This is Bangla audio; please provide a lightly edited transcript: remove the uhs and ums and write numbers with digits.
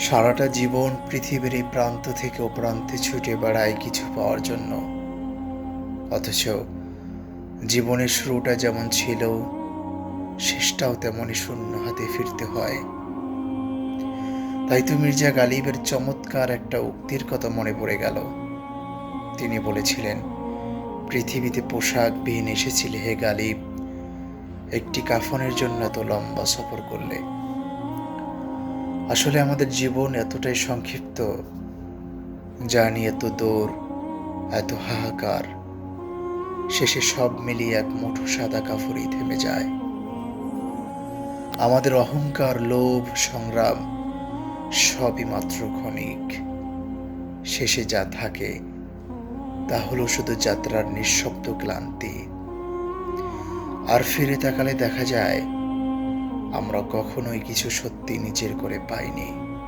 সারাটা জীবন পৃথিবীর এই প্রান্ত থেকে ও প্রান্তে ছুটে বেড়ায় কিছু পাওয়ার জন্য। অথচ জীবনের শুরুটা যেমন ছিল, শেষটাও তেমনই শূন্য হাতে ফিরতে হয়। তাই তো মির্জা গালিবের চমৎকার একটা উক্তির কথা মনে পড়ে গেল। তিনি বলেছিলেন, পৃথিবীতে পোশাকবিহীন এসেছিলে হে গালিব, একটি কাফনের জন্য এত লম্বা সফর করলে। আসলে আমাদের জীবন এতটাই সংক্ষিপ্ত, জানি এত দৌড়, এত হাহাকার, শেষে সব মিলিয়ে এক মুঠো সাদা কাপড়েই থেমে যায়। আমাদের অহংকার, লোভ, সংগ্রাম সবই মাত্র ক্ষণিক। শেষে যা থাকে তা হলো শুধু যাত্রার নিঃশব্দ ক্লান্তি। আর ফিরে তাকালে দেখা যায় আমরা কখনোই কিছু সত্যি নিজের করে পাইনি।